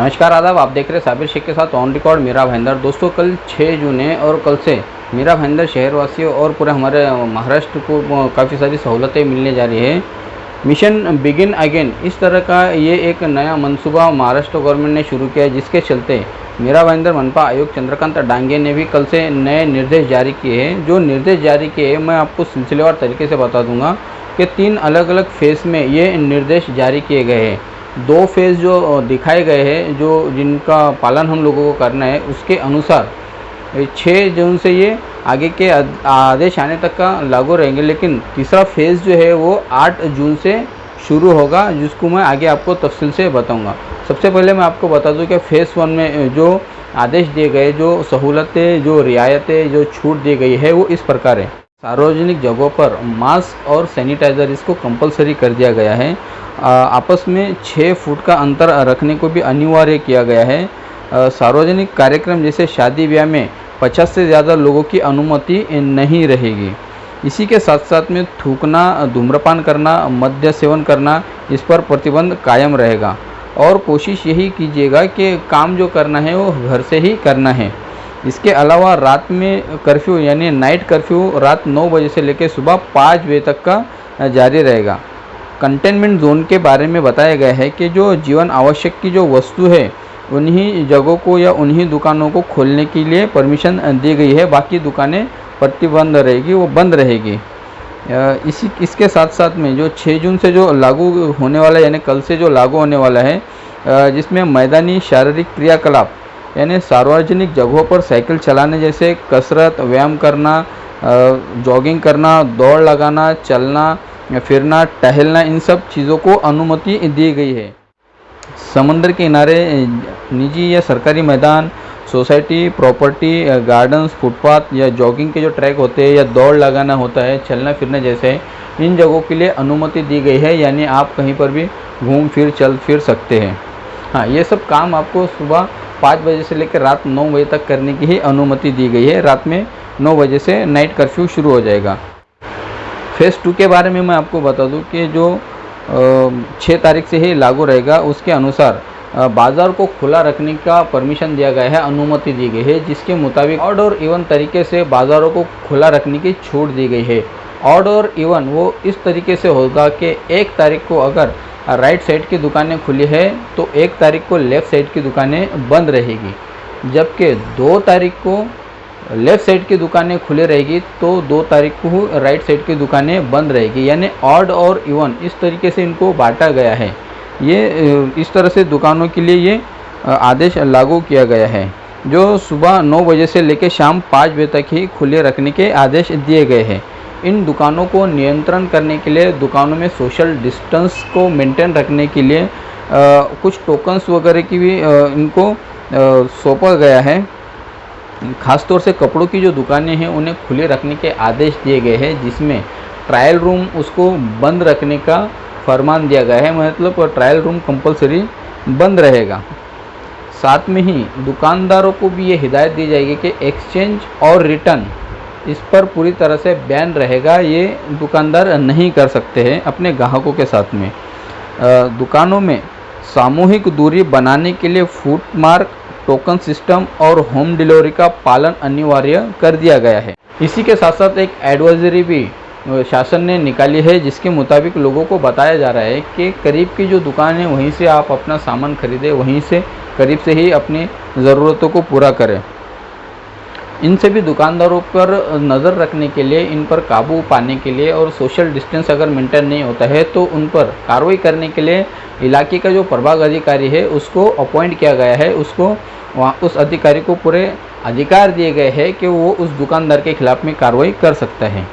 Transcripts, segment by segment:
नमस्कार आदाब, आप देख रहे हैं साबिर शेख के साथ ऑन रिकॉर्ड मीरा भाईंदर। दोस्तों, कल 6 जून है और कल से मीरा भाईंदर शहरवासियों और पूरे हमारे महाराष्ट्र को काफ़ी सारी सहूलतें मिलने जा रही है। मिशन बिगिन अगेन, इस तरह का ये एक नया मंसूबा महाराष्ट्र गवर्नमेंट ने शुरू किया है, जिसके चलते मीरा भाईंदर मनपा आयुक्त चंद्रकांत डांगे ने भी कल से नए निर्देश जारी किए हैं। जो निर्देश जारी किए हैं मैं आपको सिलसिलेवार तरीके से बता दूंगा कि 3 अलग अलग फेज़ में ये निर्देश जारी किए गए हैं। 2 फेज़ जो दिखाए गए हैं, जो जिनका पालन हम लोगों को करना है, उसके अनुसार 6 जून से ये आगे के आदेश आने तक का लागू रहेंगे। लेकिन तीसरा फेज़ जो है वो 8 जून से शुरू होगा, जिसको मैं आगे आपको तफसील से बताऊंगा। सबसे पहले मैं आपको बता दूं कि फ़ेज़ 1 में जो आदेश दिए गए, जो सहूलतें, जो रियायतें, जो छूट दी गई है, वो इस प्रकार है। सार्वजनिक जगहों पर मास्क और सैनिटाइज़र इसको कंपलसरी कर दिया गया है। आपस में 6 फुट का अंतर रखने को भी अनिवार्य किया गया है। सार्वजनिक कार्यक्रम जैसे शादी ब्याह में 50 से ज़्यादा लोगों की अनुमति नहीं रहेगी। इसी के साथ साथ में थूकना, धूम्रपान करना, मद्य सेवन करना, इस पर प्रतिबंध कायम रहेगा। और कोशिश यही कीजिएगा कि काम जो करना है वो घर से ही करना है। इसके अलावा रात में कर्फ्यू यानी नाइट कर्फ्यू रात 9 बजे से लेकर सुबह 5 बजे तक का जारी रहेगा। कंटेनमेंट जोन के बारे में बताया गया है कि जो जीवन आवश्यक की जो वस्तु है, उन्हीं जगहों को या उन्हीं दुकानों को खोलने के लिए परमिशन दी गई है। बाकी दुकानें प्रतिबंध रहेगी, वो बंद रहेगी। इसके साथ साथ में जो 6 जून से जो लागू होने वाला है, यानी कल से जो लागू होने वाला है, जिसमें मैदानी शारीरिक क्रियाकलाप यानी सार्वजनिक जगहों पर साइकिल चलाने जैसे कसरत, व्यायाम करना, जॉगिंग करना, दौड़ लगाना, चलना फिरना, टहलना, इन सब चीज़ों को अनुमति दी गई है। समुद्र के किनारे, निजी या सरकारी मैदान, सोसाइटी प्रॉपर्टी, गार्डन्स, फुटपाथ या जॉगिंग के जो ट्रैक होते हैं या दौड़ लगाना होता है, चलना फिरना जैसे, इन जगहों के लिए अनुमति दी गई है। यानी आप कहीं पर भी घूम फिर चल फिर सकते हैं। हाँ, ये सब काम आपको सुबह 5 बजे से लेकर रात 9 बजे तक करने की ही अनुमति दी गई है। रात में 9 बजे से नाइट कर्फ्यू शुरू हो जाएगा। फेज़ 2 के बारे में मैं आपको बता दूं कि जो 6 तारीख से ही लागू रहेगा, उसके अनुसार बाज़ार को खुला रखने का परमिशन दिया गया है, अनुमति दी गई है, जिसके मुताबिक ऑड और इवन तरीके से बाज़ारों को खुला रखने की छूट दी गई है। ऑड और इवन वो इस तरीके से होगा कि 1 तारीख को अगर राइट साइड की दुकानें खुली है तो 1 तारीख को लेफ़्ट साइड की दुकानें बंद रहेगी, जबकि 2 तारीख को लेफ़्ट साइड की दुकानें खुले रहेगी तो 2 तारीख को राइट साइड की दुकानें बंद रहेगी। यानी ऑड और इवन इस तरीके से इनको बांटा गया है। ये इस तरह से दुकानों के लिए ये आदेश लागू किया गया है, जो सुबह 9 बजे से लेकर शाम 5 बजे तक ही खुले रखने के आदेश दिए गए हैं। इन दुकानों को नियंत्रण करने के लिए दुकानों में सोशल डिस्टेंस को मेंटेन रखने के लिए कुछ टोकन्स वगैरह की भी इनको सौंपा गया है। ख़ासतौर से कपड़ों की जो दुकानें हैं उन्हें खुले रखने के आदेश दिए गए हैं, जिसमें ट्रायल रूम उसको बंद रखने का फरमान दिया गया है। मतलब ट्रायल रूम कंपलसरी बंद रहेगा। साथ में ही दुकानदारों को भी ये हिदायत दी जाएगी कि एक्सचेंज और रिटर्न इस पर पूरी तरह से बैन रहेगा। ये दुकानदार नहीं कर सकते हैं अपने ग्राहकों के साथ में। दुकानों में सामूहिक दूरी बनाने के लिए फुट मार्क, टोकन सिस्टम और होम डिलीवरी का पालन अनिवार्य कर दिया गया है। इसी के साथ साथ एक एडवाइजरी भी शासन ने निकाली है, जिसके मुताबिक लोगों को बताया जा रहा है कि करीब की जो दुकान है वहीं से आप अपना सामान खरीदें, वहीं से करीब से ही अपनी ज़रूरतों को पूरा करें। इन सभी दुकानदारों पर नज़र रखने के लिए, इन पर काबू पाने के लिए और सोशल डिस्टेंस अगर मेंटेन नहीं होता है तो उन पर कार्रवाई करने के लिए इलाके का जो प्रभाग अधिकारी है उसको अपॉइंट किया गया है। उसको उस अधिकारी को पूरे अधिकार दिए गए हैं कि वो उस दुकानदार के खिलाफ में कार्रवाई कर सकता है।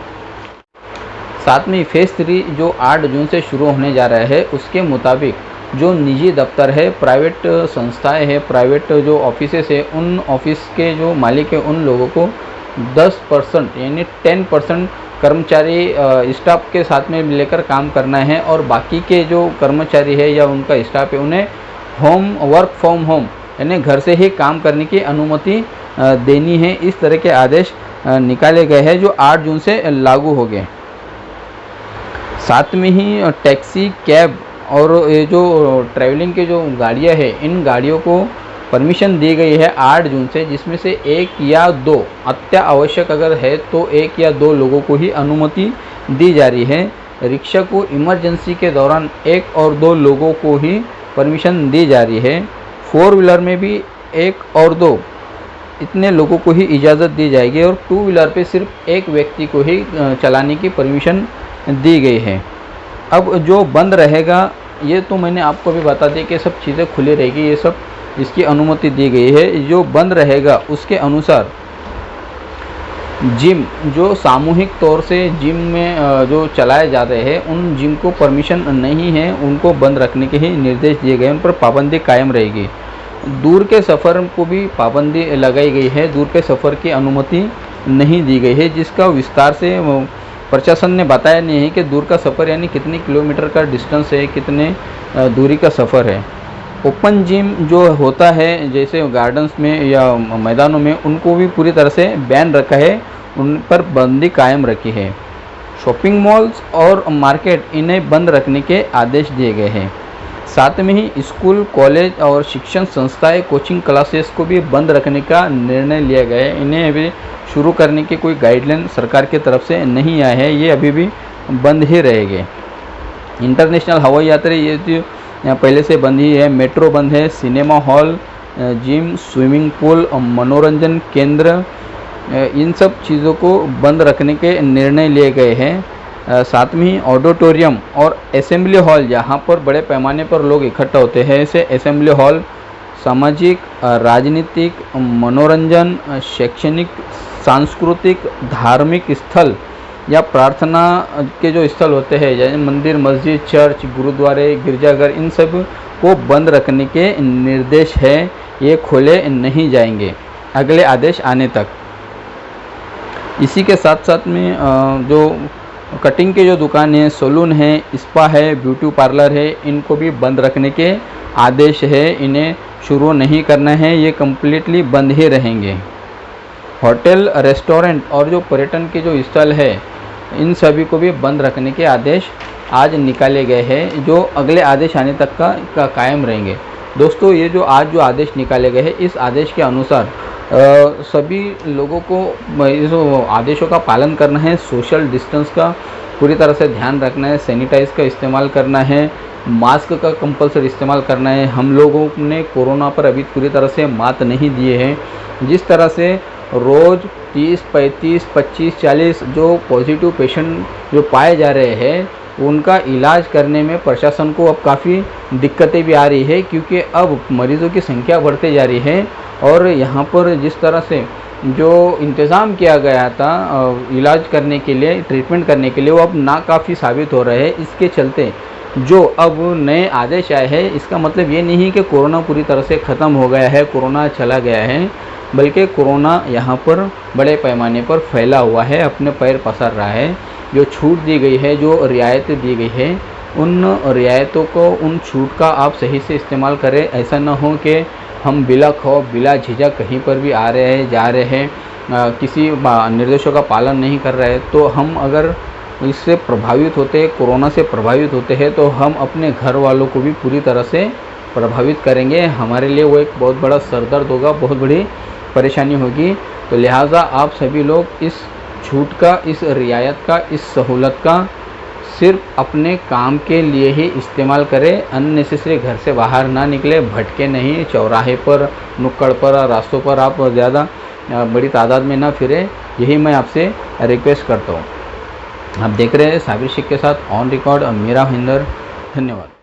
साथ में फेज़ 3 जो 8 जून से शुरू होने जा रहा है, उसके मुताबिक जो निजी दफ्तर है, प्राइवेट संस्थाएं हैं, प्राइवेट जो ऑफिसेस है, उन ऑफिस के जो मालिक है उन लोगों को 10% यानी 10% कर्मचारी स्टाफ के साथ में लेकर काम करना है, और बाकी के जो कर्मचारी है या उनका स्टाफ है उन्हें वर्क फ्रॉम होम यानी घर से ही काम करने की अनुमति देनी है। इस तरह के आदेश निकाले गए हैं जो 8 जून से लागू हो गए। साथ में ही टैक्सी, कैब और ये जो ट्रैवलिंग के जो गाड़ियाँ हैं, इन गाड़ियों को परमिशन दी गई है 8 जून से, जिसमें से 1 या 2 अत्यावश्यक अगर है तो 1 या 2 लोगों को ही अनुमति दी जा रही है। रिक्शा को इमरजेंसी के दौरान 1 और 2 लोगों को ही परमिशन दी जा रही है। 4 व्हीलर में भी 1 और 2 इतने लोगों को ही इजाज़त दी जाएगी और 2 व्हीलर पे सिर्फ 1 व्यक्ति को ही चलाने की परमिशन दी गई है। अब जो बंद रहेगा, ये तो मैंने आपको भी बता दी कि सब चीज़ें खुली रहेगी, ये सब इसकी अनुमति दी गई है। जो बंद रहेगा उसके अनुसार जिम, जो सामूहिक तौर से जिम में जो चलाए जाते हैं, उन जिम को परमिशन नहीं है, उनको बंद रखने के ही निर्देश दिए गए, उन पर पाबंदी कायम रहेगी। दूर के सफ़र को भी पाबंदी लगाई गई है, दूर के सफ़र की अनुमति नहीं दी गई है, जिसका विस्तार से प्रशासन ने बताया नहीं है कि दूर का सफ़र यानी कितने किलोमीटर का डिस्टेंस है, कितने दूरी का सफ़र है। ओपन जिम जो होता है, जैसे गार्डन्स में या मैदानों में, उनको भी पूरी तरह से बैन रखा है, उन पर बंदी कायम रखी है। शॉपिंग मॉल्स और मार्केट, इन्हें बंद रखने के आदेश दिए गए हैं। साथ में ही स्कूल, कॉलेज और शिक्षण संस्थाएं, कोचिंग क्लासेस को भी बंद रखने का निर्णय लिया गया है। इन्हें अभी शुरू करने की कोई गाइडलाइन सरकार की तरफ से नहीं आया है, ये अभी भी बंद ही रहेंगे। इंटरनेशनल हवाई यात्रा ये तो यहाँ पहले से बंद ही है। मेट्रो बंद है। Cinema hall, gym, swimming pool, मनोरंजन केंद्र, इन सब चीज़ों को बंद रखने के निर्णय लिए गए हैं। साथ में ही ऑडिटोरियम और असेंबली हॉल, जहाँ पर बड़े पैमाने पर लोग इकट्ठा होते हैं, ऐसे असेंबली हॉल, सामाजिक, राजनीतिक, मनोरंजन, शैक्षणिक, सांस्कृतिक, धार्मिक स्थल या प्रार्थना के जो स्थल होते हैं, जैसे मंदिर, मस्जिद, चर्च, गुरुद्वारे, गिरजाघर, इन सब को बंद रखने के निर्देश है। ये खोले नहीं जाएंगे अगले आदेश आने तक। इसी के साथ साथ में जो कटिंग के जो दुकान है, सैलून है, स्पा है, ब्यूटी पार्लर है, इनको भी बंद रखने के आदेश है। इन्हें शुरू नहीं करना है, ये कम्प्लीटली बंद ही रहेंगे। होटल, रेस्टोरेंट और जो पर्यटन के जो स्थल है, इन सभी को भी बंद रखने के आदेश आज निकाले गए हैं, जो अगले आदेश आने तक का कायम रहेंगे। दोस्तों, ये जो आज जो आदेश निकाले गए हैं, इस आदेश के अनुसार सभी लोगों को इस आदेशों का पालन करना है। सोशल डिस्टेंस का पूरी तरह से ध्यान रखना है, सैनिटाइज का इस्तेमाल करना है, मास्क का कंपलसरी इस्तेमाल करना है। हम लोगों ने कोरोना पर अभी पूरी तरह से मात नहीं दिए हैं। जिस तरह से रोज़ 30, 35, 25, 40 जो पॉजिटिव पेशेंट जो पाए जा रहे हैं, उनका इलाज करने में प्रशासन को अब काफ़ी दिक्कतें भी आ रही है, क्योंकि अब मरीज़ों की संख्या बढ़ते जा रही है और यहाँ पर जिस तरह से जो इंतज़ाम किया गया था इलाज करने के लिए, ट्रीटमेंट करने के लिए, वो अब नाकाफ़ी साबित हो रहे हैं। इसके चलते जो अब नए आदेश आए हैं, इसका मतलब ये नहीं है कि कोरोना पूरी तरह से ख़त्म हो गया है, कोरोना चला गया है, बल्कि कोरोना यहाँ पर बड़े पैमाने पर फैला हुआ है, अपने पैर पसार रहा है। जो छूट दी गई है, जो रियायतें दी गई है, उन रियायतों को, उन छूट का आप सही से इस्तेमाल करें। ऐसा ना हो कि हम बिला खौफ, बिला झिझक कहीं पर भी आ रहे हैं, जा रहे हैं, किसी निर्देशों का पालन नहीं कर रहे हैं, तो हम अगर इससे प्रभावित होते हैं, कोरोना से प्रभावित होते हैं, तो हम अपने घर वालों को भी पूरी तरह से प्रभावित करेंगे। हमारे लिए वो एक बहुत बड़ा सरदर्द होगा, बहुत बड़ी परेशानी होगी। तो लिहाजा आप सभी लोग इस छूट का, इस रियायत का, इस सहूलत का सिर्फ अपने काम के लिए ही इस्तेमाल करें। अननेसेसरी घर से बाहर ना निकले, भटके नहीं, चौराहे पर, नुक्कड़ पर, रास्तों पर आप ज़्यादा बड़ी तादाद में ना फिरें, यही मैं आपसे रिक्वेस्ट करता हूँ। आप देख रहे हैं साबिर शेख के साथ ऑन रिकॉर्ड, मेरा महेंद्र। धन्यवाद।